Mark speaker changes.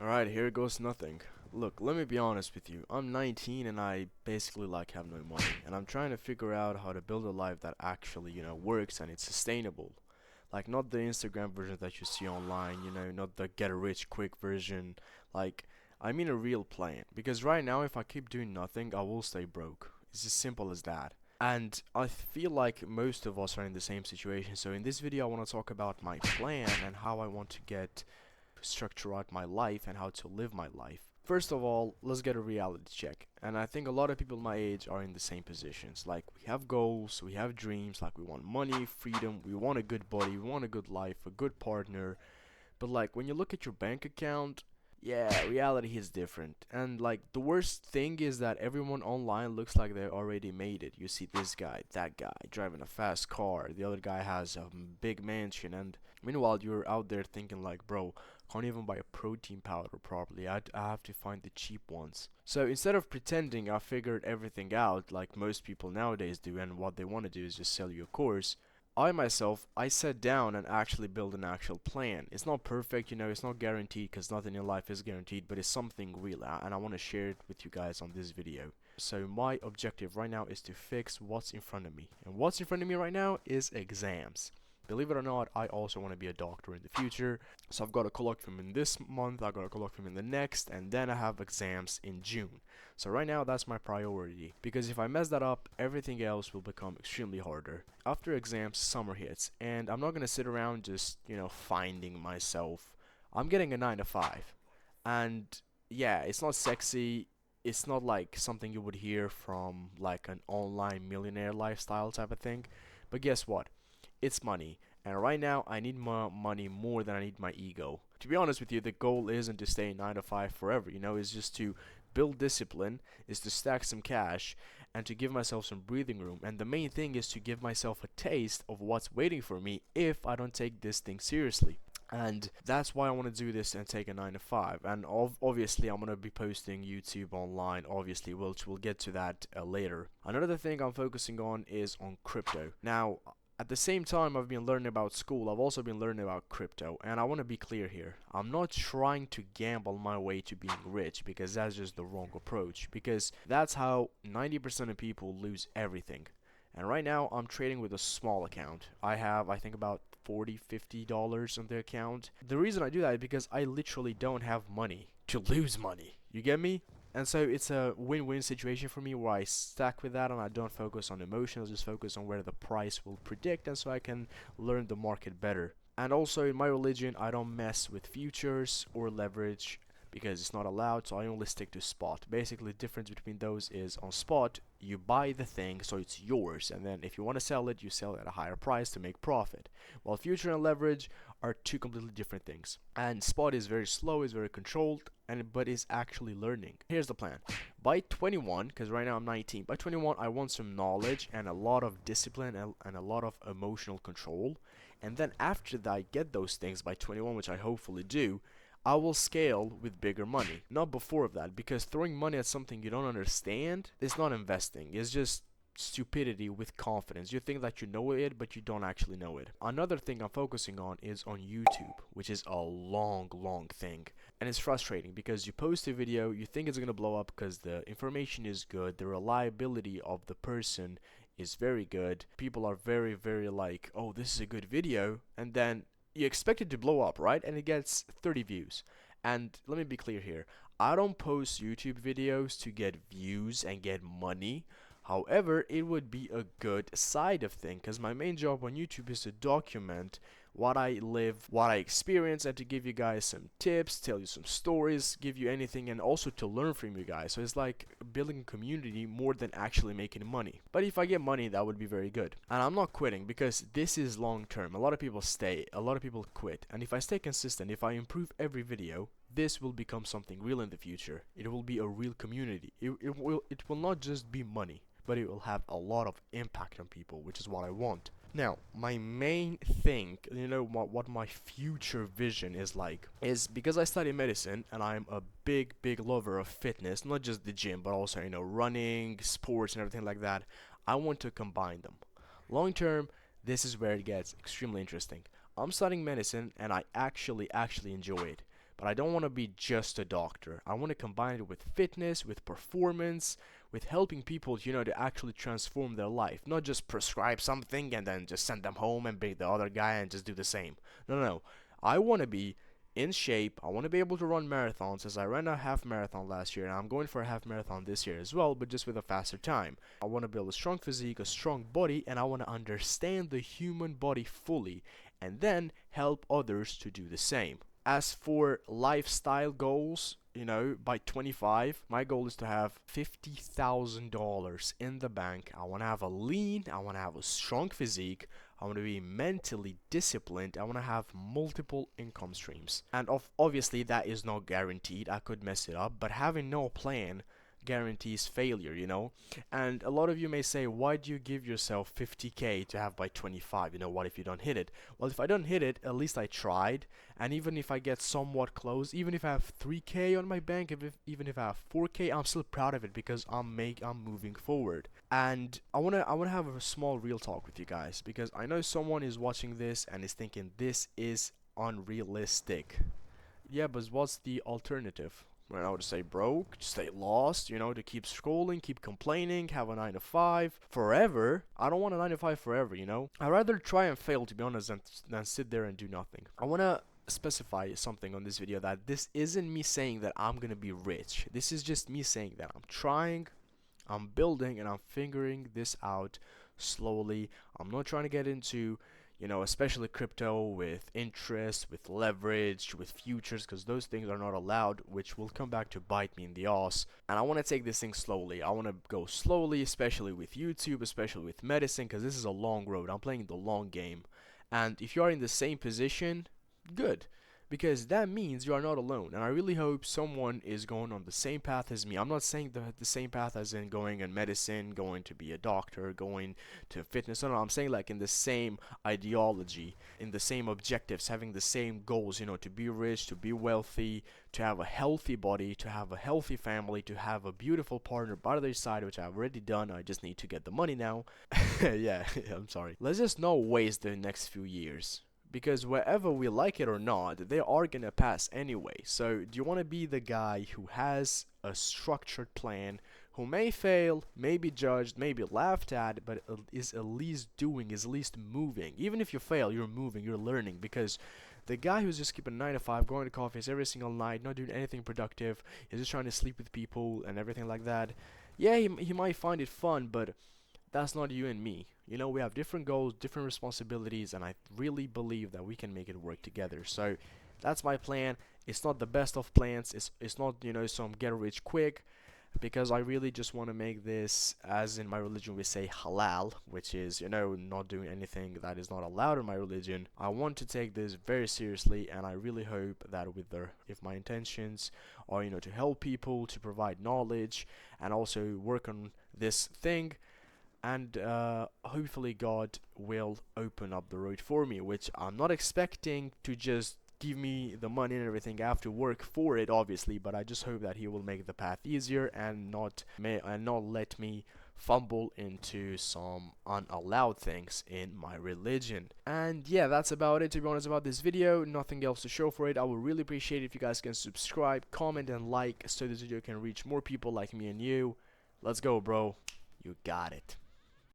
Speaker 1: Alright, here goes nothing. Look, let me be honest with you. I'm 19 and I basically have no money. And I'm trying to figure out how to build a life that actually, works and it's sustainable. Like, not the Instagram version that you see online, not the get rich quick version. Like, I mean a real plan. Because right now, if I keep doing nothing, I will stay broke. It's as simple as that. And I feel like most of us are in the same situation. So in this video, I want to talk about my plan and how I want to get structure out my life and how to live my life. First of all, let's get a reality check. And I think a lot of people my age are in the same positions. Like, we have goals, we have dreams, like we want money, freedom, we want a good body, we want a good life, a good partner. But like when you look at your bank account, yeah, reality is different. And like the worst thing is that everyone online looks like they already made it. You see this guy, that guy driving a fast car, the other guy has a big mansion, and meanwhile you're out there thinking like, bro, can't even buy a protein powder properly. I have to find the cheap ones. So instead of pretending I figured everything out like most people nowadays do, and what they want to do is just sell you a course, I sat down and actually built an actual plan. It's not perfect, it's not guaranteed because nothing in life is guaranteed, but it's something real and I want to share it with you guys on this video. So my objective right now is to fix what's in front of me. And what's in front of me right now is exams. Believe it or not, I also want to be a doctor in the future. So I've got a colloquium in this month, I've got a colloquium in the next, and then I have exams in June. So right now that's my priority, because if I mess that up, everything else will become extremely harder. After exams, summer hits, and I'm not gonna sit around just, finding myself. I'm getting a 9 to 5. And yeah, it's not sexy. It's not like something you would hear from like an online millionaire lifestyle type of thing. But guess what? It's money. And right now, I need my money more than I need my ego. To be honest with you, the goal isn't to stay 9 to 5 forever, it's just to build discipline, is to stack some cash, and to give myself some breathing room. And the main thing is to give myself a taste of what's waiting for me if I don't take this thing seriously. And that's why I want to do this and take a 9 to 5. And obviously, I'm going to be posting YouTube online, obviously, which we'll get to that later. Another thing I'm focusing on is on crypto. Now, at the same time I've been learning about school, I've also been learning about crypto, and I want to be clear here. I'm not trying to gamble my way to being rich, because that's just the wrong approach, because that's how 90% of people lose everything. And right now I'm trading with a small account. I have, I think, about $40-50 on the account. The reason I do that is because I literally don't have money to lose money. You get me? And so it's a win-win situation for me where I stack with that and I don't focus on emotions, just focus on where the price will predict, and so I can learn the market better. And also in my religion, I don't mess with futures or leverage because it's not allowed, so I only stick to spot. Basically, the difference between those is on spot, you buy the thing so it's yours, and then if you want to sell it, you sell it at a higher price to make profit. While future and leverage are two completely different things. And spot is very slow, is very controlled, but is actually learning. Here's the plan. By 21, because right now I'm 19, by 21 I want some knowledge and a lot of discipline and a lot of emotional control. And then after that I get those things by 21, which I hopefully do, I will scale with bigger money. Not before of that, because throwing money at something you don't understand is not investing. It's just stupidity with confidence. You think that you know it, but you don't actually know it. Another thing I'm focusing on is on YouTube, which is a long thing. And it's frustrating because you post a video, you think it's gonna blow up because the information is good, the reliability of the person is very good. People are very like, oh, this is a good video, and then you expect it to blow up, right? And it gets 30 views. And let me be clear here. I don't post YouTube videos to get views and get money. However, it would be a good side of thing, because my main job on YouTube is to document what I live, what I experience, and to give you guys some tips, tell you some stories, give you anything, and also to learn from you guys. So it's like building a community more than actually making money. But if I get money, that would be very good. And I'm not quitting because this is long term. A lot of people stay, a lot of people quit. And if I stay consistent, if I improve every video, this will become something real in the future. It will be a real community. It will not just be money, but it will have a lot of impact on people, which is what I want. Now, my main thing, what my future vision is like, is because I study medicine and I'm a big lover of fitness, not just the gym, but also, running, sports, and everything like that. I want to combine them. Long term, this is where it gets extremely interesting. I'm studying medicine and I actually enjoy it. but I don't want to be just a doctor. I want to combine it with fitness, with performance, with helping people, to actually transform their life, not just prescribe something and then just send them home and bring the other guy and just do the same. No, no, no. I want to be in shape. I want to be able to run marathons, as I ran a half marathon last year, and I'm going for a half marathon this year as well, but just with a faster time. I want to build a strong physique, a strong body, and I want to understand the human body fully, and then help others to do the same. As for lifestyle goals, by 25, my goal is to have $50,000 in the bank. I want to have I want to have a strong physique. I want to be mentally disciplined. I want to have multiple income streams. And obviously, that is not guaranteed. I could mess it up, but having no plan guarantees failure. And a lot of you may say, why do you give yourself 50K to have by 25? What if you don't hit it? Well, if I don't hit it, at least I tried. And even if I get somewhat close, even if I have 3K on my bank, even if I have 4K, I'm still proud of it because I'm moving forward. And I wanna have a small real talk with you guys, because I know someone is watching this and is thinking this is unrealistic. Yeah, but what's the alternative? Well, I would say broke, stay lost, to keep scrolling, keep complaining, have a 9 to 5 forever. I don't want a 9 to 5 forever. I'd rather try and fail, to be honest, than sit there and do nothing. I want to specify something on this video, that this isn't me saying that I'm going to be rich. This is just me saying that I'm trying, I'm building, and I'm figuring this out slowly. I'm not trying to get into especially crypto with interest, with leverage, with futures, because those things are not allowed, which will come back to bite me in the ass. And I want to take this thing slowly. I want to go slowly, especially with YouTube, especially with medicine, because this is a long road. I'm playing the long game. And if you are in the same position, good, because that means you are not alone. And I really hope someone is going on the same path as me. I'm not saying the same path as in going in medicine, going to be a doctor, going to fitness. No, I'm saying like in the same ideology, in the same objectives, having the same goals, to be rich, to be wealthy, to have a healthy body, to have a healthy family, to have a beautiful partner by their side, which I've already done. I just need to get the money now. Yeah, I'm sorry. Let's just not waste the next few years, because whether we like it or not, they are gonna pass anyway. So do you want to be the guy who has a structured plan, who may fail, may be judged, may be laughed at, but is at least moving? Even if you fail, you're moving, you're learning. Because the guy who's just keeping 9 to 5, going to coffees every single night, not doing anything productive, is just trying to sleep with people and everything like that, yeah, he might find it fun, but that's not you and me. We have different goals, different responsibilities, and I really believe that we can make it work together. So that's my plan. It's not the best of plans. It's not, some get rich quick, because I really just want to make this, as in my religion we say, halal, which is, not doing anything that is not allowed in my religion. I want to take this very seriously, and I really hope that if my intentions are, to help people, to provide knowledge, and also work on this thing, and hopefully God will open up the road for me, which I'm not expecting to just give me the money and everything. I have to work for it, obviously, but I just hope that he will make the path easier and not let me fumble into some unallowed things in my religion. And yeah, that's about it, to be honest, about this video. Nothing else to show for it. I would really appreciate it if you guys can subscribe, comment, and like, so this video can reach more people like me and you. Let's go, bro. You got it.